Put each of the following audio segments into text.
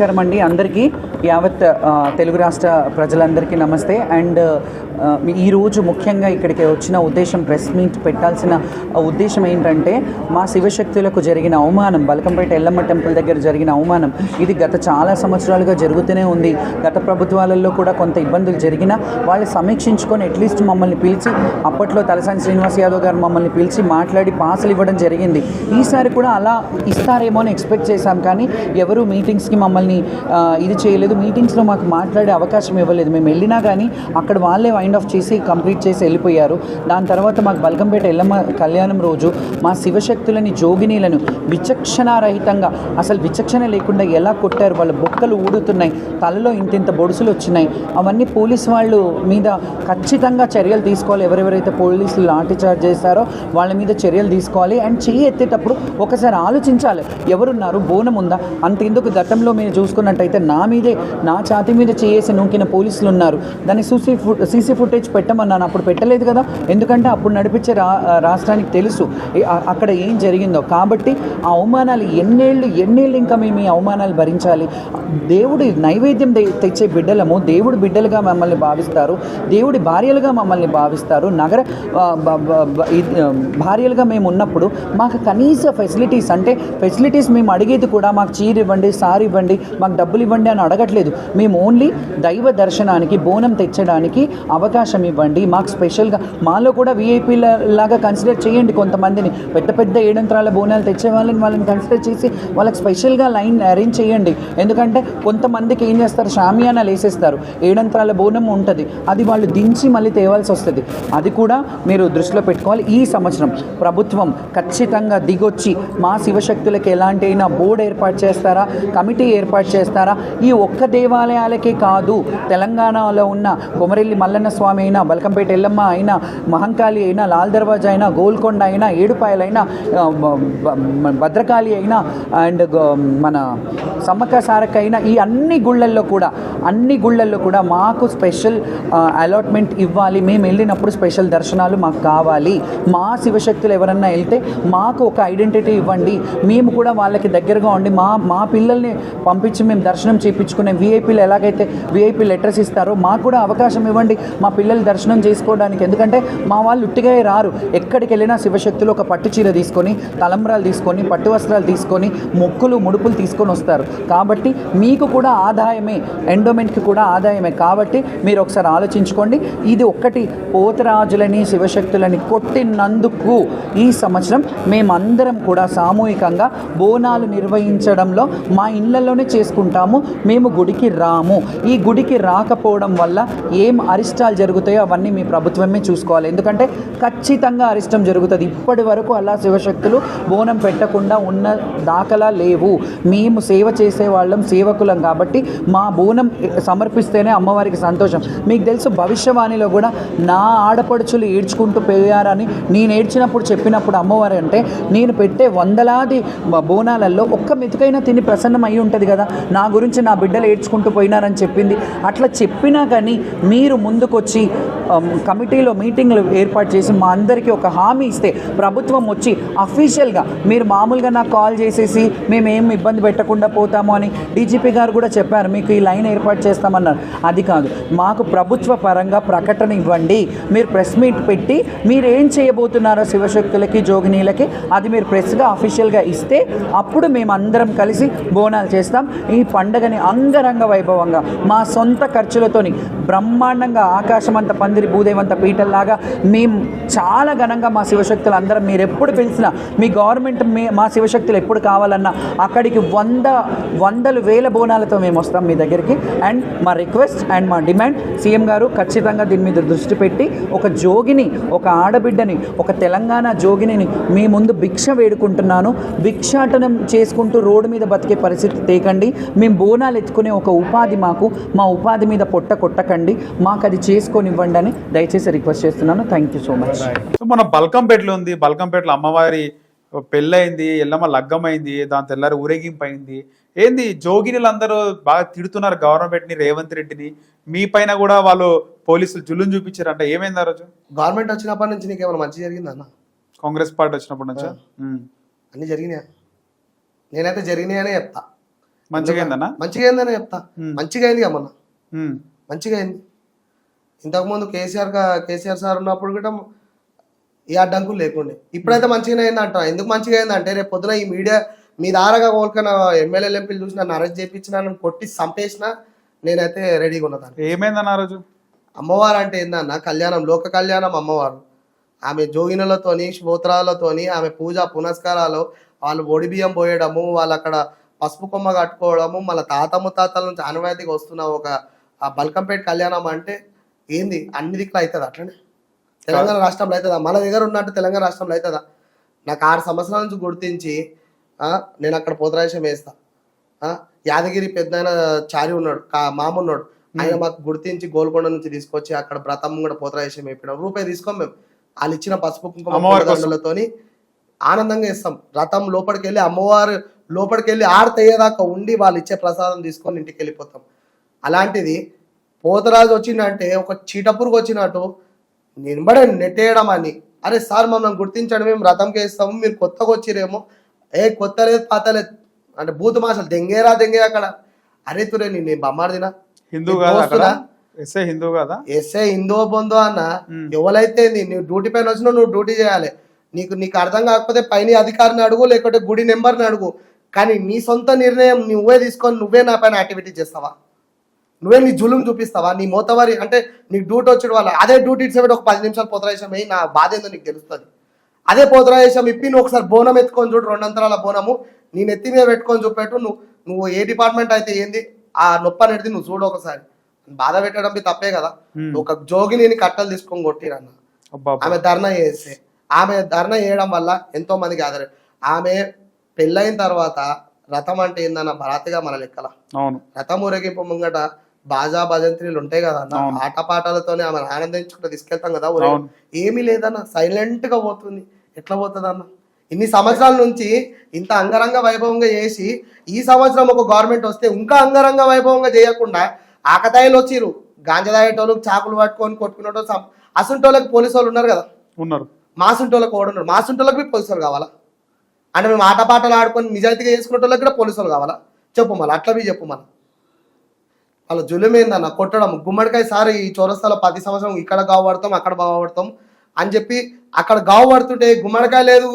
అండి అందరికీ యావత్ తెలుగు రాష్ట్ర ప్రజలందరికీ నమస్తే. అండ్ ఈరోజు ముఖ్యంగా ఇక్కడికి వచ్చిన ఉద్దేశం, ప్రెస్ మీట్ పెట్టాల్సిన ఉద్దేశం ఏంటంటే, మా శివశక్తులకు జరిగిన అవమానం, బల్కంపేట ఎల్లమ్మ టెంపుల్ దగ్గర జరిగిన అవమానం ఇది గత చాలా సంవత్సరాలుగా జరుగుతూనే ఉంది. గత ప్రభుత్వాలలో కూడా కొంత ఇబ్బందులు జరిగినా వాళ్ళు సమీక్షించుకొని అట్లీస్ట్ మమ్మల్ని పిలిచి, అప్పట్లో తలసాని శ్రీనివాస్ యాదవ్ గారు మమ్మల్ని పిలిచి మాట్లాడి పాసులు ఇవ్వడం జరిగింది. ఈసారి కూడా అలా ఇస్తారేమో అని ఎక్స్పెక్ట్ చేశాం, కానీ ఎవరు మీటింగ్స్కి మమ్మల్ని ఇది చేయలేదు. మీటింగ్స్లో మాకు మాట్లాడే అవకాశం ఇవ్వలేదు. మేము వెళ్ళినా కానీ అక్కడ వాళ్ళే వైండ్ ఆఫ్ చేసి కంప్లీట్ చేసి వెళ్ళిపోయారు. దాని తర్వాత మాకు బల్కంపేట ఎల్లమ్మ కళ్యాణం రోజు మా శివశక్తులని, జోగినీలను విచక్షణారహితంగా, అసలు విచక్షణ లేకుండా ఎలా కొట్టారు. వాళ్ళ బొక్కలు ఊడుతున్నాయి, తలలో ఇంతింత బొడుసులు వచ్చినాయి. అవన్నీ పోలీసు వాళ్ళు మీద ఖచ్చితంగా చర్యలు తీసుకోవాలి. ఎవరెవరైతే పోలీసులు లాఠీ చార్జ్ చేస్తారో వాళ్ళ మీద చర్యలు తీసుకోవాలి. అండ్ చెయ్యి ఎత్తేటప్పుడు ఒకసారి ఆలోచించాలి, ఎవరున్నారు, బోనం ఉందా. అంతెందుకు గతంలో మీరు చూసుకున్నట్టయితే నా ఛాతీ మీద చేసి నూకిన పోలీసులు ఉన్నారు. దాన్ని సీసీ ఫుటేజ్ పెట్టమన్నాను, అప్పుడు పెట్టలేదు కదా, ఎందుకంటే అప్పుడు నడిపించే రాష్ట్రానికి తెలుసు అక్కడ ఏం జరిగిందో. కాబట్టి ఆ అవమానాలు ఎన్నేళ్ళు ఇంకా మేము ఈ అవమానాలు భరించాలి. దేవుడి నైవేద్యం తెచ్చే బిడ్డలము, దేవుడి బిడ్డలుగా మమ్మల్ని భావిస్తారు, దేవుడి భార్యలుగా మమ్మల్ని భావిస్తారు. నగర భార్యలుగా మేము ఉన్నప్పుడు మాకు కనీస ఫెసిలిటీస్, అంటే ఫెసిలిటీస్ మేము అడిగేది కూడా మాకు చీర ఇవ్వండి, సారీ ఇవ్వండి, మాకు డబ్బులు ఇవ్వండి అని అడగట్లేదు. మేము ఓన్లీ దైవ దర్శనానికి, బోనం తెచ్చడానికి అవకాశం ఇవ్వండి. మాకు స్పెషల్గా మాలో కూడా వీఐపీల లాగా కన్సిడర్ చేయండి. కొంతమందిని పెద్ద ఏడంత్రాల బోనాలు తెచ్చే వాళ్ళని కన్సిడర్ చేసి వాళ్ళకి స్పెషల్గా లైన్ అరేంజ్ చేయండి. ఎందుకంటే కొంతమందికి ఏం చేస్తారు, షామియానాలు వేసేస్తారు, ఏడంత్రాల బోనం ఉంటుంది, అది వాళ్ళు దించి మళ్ళీ తేవాల్సి వస్తుంది. అది కూడా మీరు దృష్టిలో పెట్టుకోవాలి. ఈ సంవత్సరం ప్రభుత్వం ఖచ్చితంగా దిగొచ్చి మా శివశక్తులకు ఎలాంటి అయినా బోర్డు ఏర్పాటు చేస్తారా, కమిటీ ఏర్పాటు చేస్తారా. ఈ ఒక్క దేవాలయాలకే కాదు, తెలంగాణలో ఉన్న కొమరెల్లి మల్లన్న స్వామి అయినా, బల్కంపేట ఎల్లమ్మ అయినా, మహంకాళి అయినా, లాల్ దర్వాజా అయినా, గోల్కొండ అయినా, ఏడుపాయలైనా, భద్రకాళి అయినా, అండ్ మన సమ్మక్క సారక్క అయినా, ఈ అన్ని గుళ్ళల్లో కూడా మాకు స్పెషల్ అలాట్మెంట్ ఇవ్వాలి. మేము వెళ్ళినప్పుడు స్పెషల్ దర్శనాలు మాకు కావాలి. మా శివశక్తులు ఎవరన్నా వెళ్తే మాకు ఒక ఐడెంటిటీ ఇవ్వండి. మేము కూడా వాళ్ళకి దగ్గరగా ఉండి మా పిల్లల్ని పంపించి మేము దర్శనం చేయించుకునే వీఐపీలు ఎలాగైతే వీఐపీ లెటర్స్ ఇస్తారో మాకు కూడా అవకాశం ఇవ్వండి మా పిల్లలు దర్శనం చేసుకోవడానికి. ఎందుకంటే మా వాళ్ళు ఉట్టిగా రారు. ఎక్కడికి వెళ్ళినా శివశక్తులు ఒక పట్టు చీర తీసుకొని, తలంబ్రాలు తీసుకొని, పట్టు వస్త్రాలు తీసుకొని, మొక్కులు ముడుపులు తీసుకొని వస్తారు. కాబట్టి మీకు కూడా ఆదాయమే, ఎండోమెంట్కి కూడా ఆదాయమే. కాబట్టి మీరు ఒకసారి ఆలోచించుకోండి. ఇది ఒక్కటి, పోతరాజులని శివశక్తులని కొట్టినందుకు ఈ సంవత్సరం మేమందరం కూడా సామూహికంగా బోనాలు నిర్వహించడంలో మా ఇళ్లలోనే చేసుకుంటాము. మేము గుడికి రాము. ఈ గుడికి రాకపోవడం వల్ల ఏం అరిష్టాలు జరుగుతాయో అవన్నీ మీ ప్రభుత్వమే చూసుకోవాలి. ఎందుకంటే ఖచ్చితంగా అరిష్టం జరుగుతుంది. ఇప్పటి వరకు అలా శివశక్తులు బోనం పెట్టకుండా ఉన్న దాఖలా లేవు. మేము సేవ చేసేవాళ్ళం, సేవకులం. కాబట్టి మా బోనం సమర్పిస్తేనే అమ్మవారికి సంతోషం. మీకు తెలుసు, భవిష్యవాణిలో కూడా నా ఆడపడుచులు ఏడ్చుకుంటూ పోయారని నేను ఏడ్చినప్పుడు చెప్పినప్పుడు అమ్మవారు అంటే, నేను పెట్టే వందలాది బోనాలలో ఒక్క మెతుకైనా తిని ప్రసన్నం అయి ఉంటుంది కదా, నా గురించి నా బిడ్డలు ఏడ్చుకుంటూ పోయినారని చెప్పింది. అట్లా చెప్పినా కానీ మీరు ముందుకొచ్చి కమిటీలో మీటింగ్లు ఏర్పాటు చేసి మా అందరికీ ఒక హామీ ఇస్తే, ప్రభుత్వం వచ్చి అఫీషియల్గా, మీరు మామూలుగా నాకు కాల్ చేసేసి మేమేం ఇబ్బంది పెట్టకుండా పోతాము అని డీజీపీ గారు కూడా చెప్పారు, మీకు ఈ లైన్ ఏర్పాటు చేస్తామన్నారు. అది కాదు, మాకు ప్రభుత్వ పరంగా ప్రకటన ఇవ్వండి. మీరు ప్రెస్ మీట్ పెట్టి మీరు ఏం చేయబోతున్నారో శివశక్తులకి, జోగినీలకి, అది మీరు ప్రెస్గా అఫీషియల్గా ఇస్తే అప్పుడు మేమందరం కలిసి బోనాలు చేస్తాం. ఈ పండగని అంగరంగ వైభవంగా మా సొంత ఖర్చులతోని బ్రహ్మాండంగా ఆకాశమంత పందిరి, భూదేవంత పీటల్లాగా మేము చాలా ఘనంగా మా శివశక్తులు అందరం, మీరు ఎప్పుడు పిలిచినా, మీ గవర్నమెంట్ మా శివశక్తులు ఎప్పుడు కావాలన్నా అక్కడికి వందలు వేల బోనాలతో మేము వస్తాం మీ దగ్గరికి. అండ్ మా రిక్వెస్ట్ అండ్ మా డిమాండ్, సీఎం గారు ఖచ్చితంగా దీని మీద దృష్టి పెట్టి ఒక జోగిని, ఒక ఆడబిడ్డని, ఒక తెలంగాణ జోగిని మీ ముందు భిక్ష వేడుకుంటున్నాను. భిక్షాటనం చేసుకుంటూ రోడ్డు మీద బతికే పరిస్థితి తేకండి. మేము బోనాలు ఎత్తుకునే ఒక ఉపాధి మాకు, మా ఉపాధి మీద పొట్ట కొట్టకండి, మాకు అది చేసుకొనివ్వండి అని దయచేసి రిక్వెస్ట్ చేస్తున్నాను. Thank you so much. మన బల్కంపేటలో ఉంది, బల్కంపేటలో అమ్మవారి పెళ్ళయింది, ఎల్లమ్మ లగ్గమైంది, దాని తెల్లారి ఊరేగింపు అయింది. ఏంది జోగినీలందరూ బాగా తిడుతున్నారు గవర్నమెంట్ని, రేవంత్ రెడ్డిని. మీ పైన కూడా వాళ్ళు పోలీసులు జులుం చూపించారంట. ఏమైంది ఆ రోజు? గవర్నమెంట్ వచ్చినప్పటి నుంచి నీకేమైనా మంచి జరిగింది అన్న? కాంగ్రెస్ పార్టీ వచ్చినప్పటి నుంచి అన్నీ జరిగినాయా? నేనైతే జరిగినాయనే చెప్తా. మంచిగా అయిందన్నా? మంచిగా అయిందనే చెప్తా. ఉమ్. మంచిగా అయింది మొన్న, ఉమ్. మంచిగా అయింది. ఇంతకుముందు కేసీఆర్ సార్ ఉన్నప్పుడు కూడా ఏ అడ్డంకులు లేకుండే. ఇప్పుడైతే మంచిగానే అయింది అంట. ఎందుకు మంచిగా అయింది అంటే రేపు పొద్దున ఈ మీడియా మీ దారాగా కోలుకున్న ఎమ్మెల్యేలు ఎంపీలు చూసి నన్ను అరెస్ట్ చేయించిన, నన్ను కొట్టి చంపేసిన నేనైతే రెడీగా ఉన్నదాన్ని. ఏమైందన్న ఆ రోజు? అమ్మవారు అంటే ఏందన్న, కళ్యాణం, లోక కళ్యాణం అమ్మవారు. ఆమె జోగినులతోని శోత్రాలతోని ఆమె పూజ పునస్కారాలు, వాళ్ళు ఒడి బియ్యం పోయడము, వాళ్ళు అక్కడ పసుపు కొమ్మ కట్టుకోవడము, మళ్ళీ తాత ముత్తాతల నుంచి ఆనవాయితీగా వస్తున్న ఒక ఆ బల్కంపేట కళ్యాణం అంటే ఏంది, అన్ని దిక్కులు అవుతుంది అట్లనే. తెలంగాణ రాష్ట్రంలో అవుతుందా? మన దగ్గర ఉన్నట్టు తెలంగాణ రాష్ట్రంలో అవుతుందా? నాకు 6 సంవత్సరాల నుంచి గుర్తించి నేను అక్కడ పోతరాశం వేస్తా. యాదగిరి పెద్ద చారి ఉన్నాడు, మామ ఉన్నాడు, ఆయన మాకు గుర్తించి గోల్కొండ నుంచి తీసుకొచ్చి అక్కడ వ్రతం కూడా పోతరాశం వేపినాం. రూపాయి తీసుకోం మేము. వాళ్ళు ఇచ్చిన పసుపు కుంకుమతోని ఆనందంగా ఇస్తాం. రథం లోపలికి వెళ్ళి అమ్మవారు లోపలికి వెళ్ళి ఆడతయ్యేదాకా ఉండి వాళ్ళు ఇచ్చే ప్రసాదం తీసుకొని ఇంటికి వెళ్ళిపోతాం. అలాంటిది పోతరాజు వచ్చిందంటే ఒక చీటపురుగు వచ్చినట్టు నింబడే నెట్టేయడం అని. అరే సార్ మమ్మల్ని గుర్తించడం, మేము రథంకి వేస్తాము, మీరు కొత్తగా వచ్చిరేమో, కొత్త లేదు పాత లేదు అంటే బూతు మాసలు దెంగే అక్కడ. అరే తురే నేను బమ్మాడిదినా హిందూ కాదా? ఎస్ఐ హిందూ కాదా? ఎస్ఐ హిందూ బొందో అన్న, ఎవరైతే నువ్వు డ్యూటీ పైన వచ్చినా నువ్వు డ్యూటీ చేయాలి. నీకు అర్థం కాకపోతే పైన అధికారిని అడుగు, లేకపోతే గుడి నెంబర్ని అడుగు. కానీ నీ సొంత నిర్ణయం నువ్వే తీసుకొని నువ్వే నా పైన యాక్టివిటీ చేస్తావా? నువ్వే నీ జులుం చూపిస్తావా? నీ మోతవారి అంటే నీకు డ్యూటీ వచ్చాడు వాళ్ళ అదే డ్యూటీ ఇచ్చేవాడు ఒక 10 నిమిషాలు పోతరాశం అయ్యి నా బాధ ఏందో నీకు తెలుస్తుంది. అదే పోతరాశం ఇప్పి నువ్వు ఒకసారి బోనం ఎత్తుకొని చూడు, 2 అంతరాల బోనము నేను ఎత్తి మీద పెట్టుకొని చూపెట్టు. నువ్వు ఏ డిపార్ట్మెంట్ అయితే ఏంది ఆ నొప్పి అనేది నువ్వు చూడు ఒకసారి. బాధ పెట్టడం తప్పే కదా. ఒక జోగిని కట్టలు తీసుకొని కొట్టిరన్న, ఆమె ధర్నా చేస్తే, ఆమె ధర్నా చేయడం వల్ల ఎంతో మందికి ఆదరణ. ఆమె పెళ్ళైన తర్వాత రథం అంటే ఏందన్న, భరాతగా మన లెక్కల రథం ఊరేగింపు ముంగట బాజా భజంత్రీలు ఉంటాయి కదా అన్న, ఆటపాటలతోనే ఆమె ఆనందించుకుంటూ తీసుకెళ్తాం కదా. ఏమీ లేదన్న, సైలెంట్ గా పోతుంది. ఎట్లా పోతుంది అన్న? ఇన్ని సంవత్సరాల నుంచి ఇంత అంగరంగ వైభవంగా చేసి ఈ సంవత్సరం ఒక గవర్నమెంట్ వస్తే ఇంకా అంగరంగ వైభవంగా చేయకుండా ఆకతాయిలు వచ్చిరు, గాంజా తాగేటోళ్ళకి చాకులు పట్టుకొని కొట్టుకునేటో. అసుంటోళ్ళకి పోలీసు వాళ్ళు ఉన్నారు కదా, ఉన్నారు. మాసుంటోళ్ళకి ఓడున్నారు. మాసుంటోళ్ళకి పోలీసు వాళ్ళు కావాలా? అంటే మేము ఆటపాటలు ఆడుకొని నిజాయితీగా చేసుకునేటోళ్ళకి కూడా పోలీసు వాళ్ళు కావాలా? చెప్పు మళ్ళీ, అట్లా చెప్పు మన వాళ్ళ జులుమేందన్న కొట్టడం. గుమ్మడికాయ సార్ ఈ చౌరస్తాలో 10 సంవత్సరం ఇక్కడ గావపడతాం అక్కడ బాగుపడతాం అని చెప్పి అక్కడ గావపడుతుంటే గుమ్మడికాయ లేదు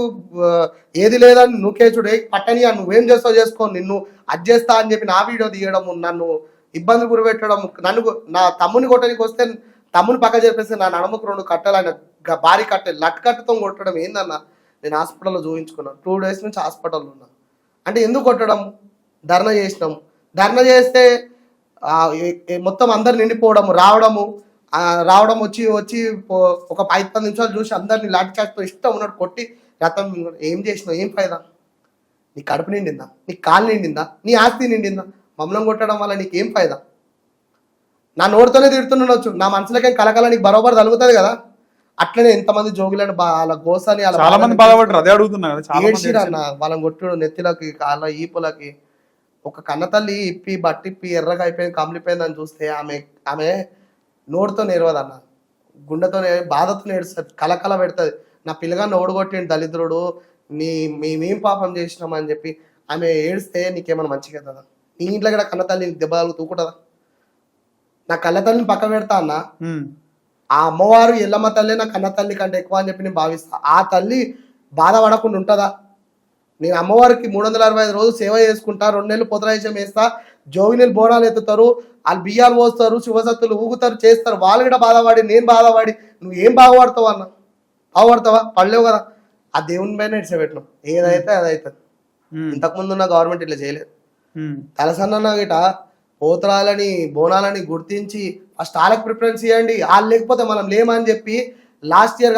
ఏది లేదని నువ్వుకేచుడే పట్టని నువ్వేం చేస్తావు చేసుకో, నిన్ను అది చేస్తా అని చెప్పి నా వీడియో తీయడం, నన్ను ఇబ్బంది గురిపెట్టడం, నా తమ్ముని కొట్టడానికి వస్తే తమ్ముని పక్క చెప్పేస్తే నా నడుముకు 2 కట్టెలు, ఆయన భారీ కట్టెలు లట్ కట్టతో కొట్టడం ఏందన్న. నేను హాస్పిటల్లో చూపించుకున్నాను, 2 డేస్ నుంచి హాస్పిటల్లో ఉన్నా. అంటే ఎందుకు కొట్టడం? ధర్నా చేసినాం. ధర్నా చేస్తే మొత్తం అందరు నిండిపోవడము, రావడం వచ్చి ఒక 5-10 నిమిషాలు చూసి అందరిని లాఠీ చాటుతో ఇష్టం ఉన్నట్టు కొట్టి రథం ఏం చేసినావు? ఏం ఫైదా? నీ కడుపు నిండిందా? నీ కాలు నిండిందా? నీ ఆస్తి నిండిందా? మమ్మల్ని కొట్టడం వల్ల నీకేం ఫైదా? నా నోటితోనే తిడుతుండొచ్చు, నా మనసులకేం కలకల నీకు బరోబర్ తలుగుతుంది కదా. అట్లనే ఎంతమంది జోగులను వాళ్ళ గోసాని ఏడ్చిరన్న, వాళ్ళని కొట్టుడు నెత్తిలకి కాళ్ళ ఈపులకి. ఒక కన్నతల్లి ఇప్పి బట్టిప్పి ఎర్రగా అయిపోయింది, కమిలిపోయిందని చూస్తే ఆమె నోటితో నేర్వదన్న, గుండెతో బాధతో నేడుస్తుంది, కలకల పెడుతుంది. నా పిల్లగాన్ని ఓడగొట్టిండు దళిద్రుడు, మేమేం పాపం చేసినామని చెప్పి ఆమె ఏడిస్తే నీకేమైనా మంచిగా కదా? నీ ఇంట్లో కూడా కన్నతల్లి దెబ్బలు తూకుంటుందా? నా కన్నతల్లిని పక్క పెడతా అన్న, ఆ అమ్మవారు ఎల్లమ్మ తల్లి నా కన్న తల్లి కంటే ఎక్కువ అని చెప్పి నేను భావిస్తా. ఆ తల్లి బాధపడకుండా ఉంటుందా? నేను అమ్మవారికి 365 రోజులు సేవ చేసుకుంటా, 2 నెలలు పొతరాశం వేస్తా, జోగినీళ్ళు బోనాలు ఎత్తుతారు, వాళ్ళు బియ్యాలు పోస్తారు, శివసత్తులు ఊగుతారు, చేస్తారు. వాళ్ళు కూడా బాధపడి నేను బాధపడి నువ్వు ఏం బాగుపడతావు అన్న? బాగుపడతావా? పడలేవు కదా. ఆ దేవుని పైన ఇడిచిపెట్టినాం, ఏదైతే అది అవుతుంది. ఇంతకుముందు ఉన్న గవర్నమెంట్ ఇట్లా చేయలేదు. తలసన్న గిట పోతరాలని బోనాలని గుర్తించి ఫస్ట్ వాళ్ళకి ప్రిఫరెన్స్ ఇవ్వండి, వాళ్ళు లేకపోతే మనం లేమని చెప్పి లాస్ట్ ఇయర్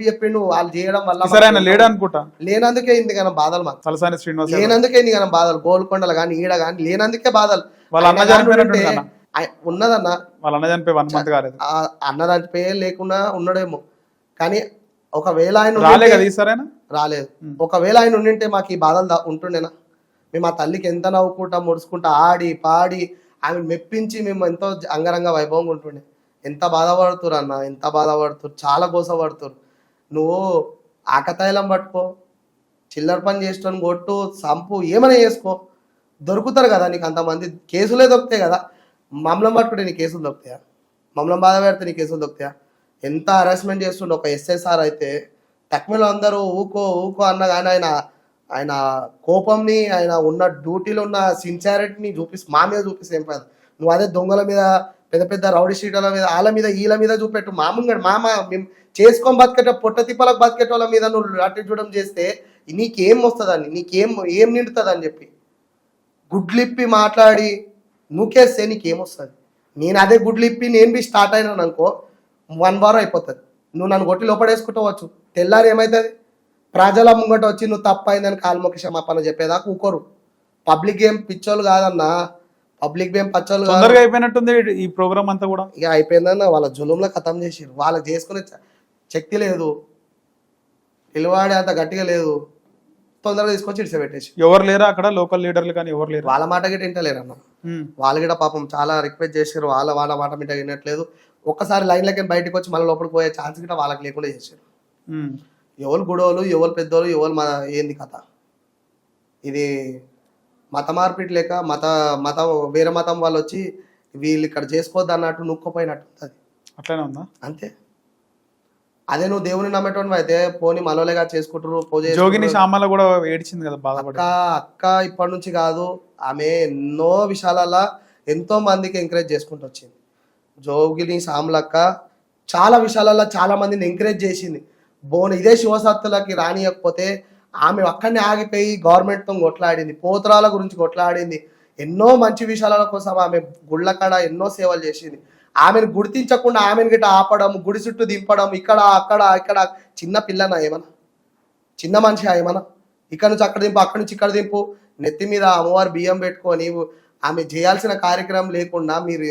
చెప్పిండు. వాళ్ళు చేయడం వల్ల లేనందుకే ఇందుకన్నా బాధలు, మాకు లేనందుకే ఇందుకన్నా బాధలు. గోల్కొండలు కానీ ఈడ కానీ లేనందుకే బాధలు. ఉన్నదన్న, అన్న చనిపోయే లేకుండా ఉన్నాడేమో, కానీ ఒకవేళ ఆయన రాలేదు, ఒకవేళ ఆయన ఉండింటే మాకు ఈ బాధలు ఉంటుండేనా? మేము ఆ తల్లికి ఎంత నవ్వుకుంటా ముడుచుకుంటా ఆడి పాడి ఆమె మెప్పించి మేము ఎంతో అంగరంగ వైభవంగా ఉంటుండే. ఎంత బాధపడుతురు అన్న, ఎంత బాధపడుతురు, చాలా గోసపడుతురు. నువ్వు ఆకతాయిలం పట్టుకో, చిల్లర పని చేస్తాను, కొట్టు, సంపు, ఏమైనా చేసుకో, దొరుకుతారు కదా నీకు అంతమంది, కేసులే దొరుకుతాయి కదా. మమ్మల్ని పట్టుకుంటే నీ కేసులు దొరుకుతాయా? మమ్మల్ని బాధ పెడితే నీ కేసులు దొరుకుతాయా? ఎంత హరాస్మెంట్ చేస్తుండే ఒక ఎస్ఎస్ఆర్ అయితే. తక్మీలో అందరూ ఊకో ఊకో అన్న కానీ ఆయన కోపంని, ఆయన ఉన్న డ్యూటీలో ఉన్న సిన్సియారిటీని మా మీద చూపిస్తే ఏం కాదు. నువ్వు అదే దొంగల మీద, పెద్ద పెద్ద రౌడీ షీటర్ల మీద, వాళ్ళ మీద వీళ్ళ మీద చూపెట్టు. మేము చేసుకొని బతికేట పొట్ట తిప్పలకు బతికేటోళ్ళ మీద నువ్వు అట్టిచూడడం చేస్తే నీకేం వస్తుందని, ఏం నిండుతుందని చెప్పి గుడ్లిప్పి మాట్లాడి నూకేస్తే నీకేమొస్తుంది? నేను అదే గుడ్లిప్పి నేను బి స్టార్ట్ అయినాను అనుకో, 1 వారం అయిపోతుంది. నువ్వు నన్ను కొట్టి లోపడేసుకుంటావచ్చు. తెల్లారి ఏమవుతుంది? ప్రజల ముంగట వచ్చి నువ్వు తప్పైందని కాలుమొక్కి క్షమాపణ చెప్పేదాకా ఊకోరు. పబ్లిక్ గేమ్ పిచ్చోళ్ళు కాదన్నా, పబ్లిక్ గేమ్ పచ్చోళ్ళు కాదు. తొందరగా అయిపోయినట్టుంది ఈ ప్రోగ్రామ్ అంతా కూడా. ఇక అయిపోయిందన్న, వాళ్ళ జులుంలో ఖతం చేసిరు. వాళ్ళకి చేసుకునే శక్తి లేదు, నిలవాడే అంత గట్టిగా లేదు, తొందరగా తీసుకొచ్చి ఇడిచిపెట్టేసి. ఎవరు లేరా అక్కడ లోకల్ లీడర్లు కానీ ఎవరు లేరు? వాళ్ళ మాట గిట్ట వింటలేరన్న. వాళ్ళు కూడా పాపం చాలా రిక్వెస్ట్ చేశారు, వాళ్ళ మాట మీద వినట్లేదు. ఒక్కసారి లైన్లకి బయటకు వచ్చి మళ్ళీ లోపలికి పోయే ఛాన్స్ గిట్ట వాళ్ళకి లేకుండా చేశారు. ఎవరు గుడోలు, ఎవరు పెద్దోళ్ళు, ఎవరు ఏంది కథ? ఇది మత మార్పిడి లేక వేరే మతం వాళ్ళు వచ్చి వీళ్ళు ఇక్కడ చేసుకోవద్దు అన్నట్టు నొక్కపోయినట్టు ఉంటుంది. అట్లనే ఉందా? అంతే. అదే నువ్వు దేవుని నమ్మేటోని అయితే పోనీ మనోలేగా చేసుకుంటారు. జోగిని శ్యామల కూడా ఏడ్చింది కదా బాధపడి. అక్క ఇప్పటి నుంచి కాదు, ఆమె ఎన్నో విషయాలలో ఎంతో మందికి ఎంకరేజ్ చేసుకుంటూ వచ్చింది. జోగిని శ్యామలక్క చాలా విషయాలలో చాలా మందిని ఎంకరేజ్ చేసింది. ఇదే శివసత్తులకి రానియకపోతే ఆమె అక్కడనే ఆగిపోయి గవర్నమెంట్తో కొట్లాడింది, పోతరాల గురించి కొట్లాడింది, ఎన్నో మంచి విషయాల కోసం ఆమె గుళ్ళకాడ ఎన్నో సేవలు చేసింది. ఆమెను గుర్తించకుండా ఆమెను గిట్ట ఆపడం, గుడి చుట్టూ దింపడం, ఇక్కడ ఇక్కడ చిన్న పిల్లనా ఏమన్నా? చిన్న మనిషి ఏమన్నా? ఇక్కడ నుంచి అక్కడ దింపు, అక్కడి నుంచి ఇక్కడ దింపు, నెత్తి మీద అమ్మవారు బియ్యం పెట్టుకొని ఆమె చేయాల్సిన కార్యక్రమం లేకుండా మీరు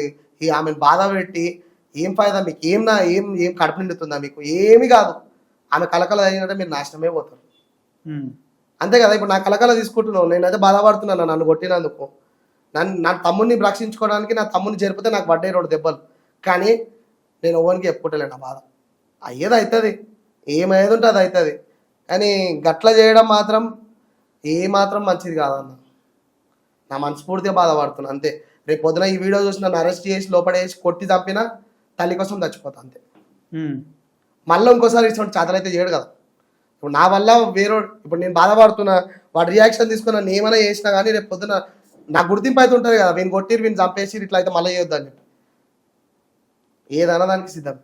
ఆమెను బాధ పెట్టి ఏం ఫాయిదా మీకు? ఏం కడుపు నిండుతుందా మీకు? ఏమి కాదు. ఆమె కలకల అయినట్టే మీరు నాశనమే పోతారు. అంతే కదా. ఇప్పుడు నా కలకల తీసుకుంటున్నావు, నేనైతే బాధపడుతున్నాను నన్ను కొట్టినందుకు. నా తమ్ముడిని రక్షించుకోవడానికి నా తమ్ముడిని జరిపితే నాకు పడ్డాయి 2 దెబ్బలు. కానీ నేను ఎవరికి చెప్పుకుంటలేను నా బాధ. అయ్యేది అవుతుంది, ఏమయ్యేది ఉంటే అది అవుతుంది. కానీ గట్ల చేయడం మాత్రం ఏమాత్రం మంచిది కాదన్న. నా మనస్ఫూర్తిగా బాధపడుతున్నా అంతే. రేపు పొద్దున ఈ వీడియో చూసి నన్ను అరెస్ట్ చేసి లోపడేసి కొట్టి చంపినా తల్లి కోసం చచ్చిపోతా అంతే. మళ్ళీ ఇంకోసారి ఇటువంటి చేతలైతే చేయడు కదా. ఇప్పుడు నా వల్ల ఇప్పుడు నేను బాధపడుతున్నా, వాడు రియాక్షన్ తీసుకుని నన్ను ఏమైనా చేసినా కానీ రేపు పొద్దున నాకు గుర్తింపు అయితే ఉంటుంది కదా. వీని కొట్టిరు, వీని చంపేసి ఇట్లా అయితే మళ్ళీ చేయొద్దు అని చెప్పి ఏదైనా దానికి సిద్ధం.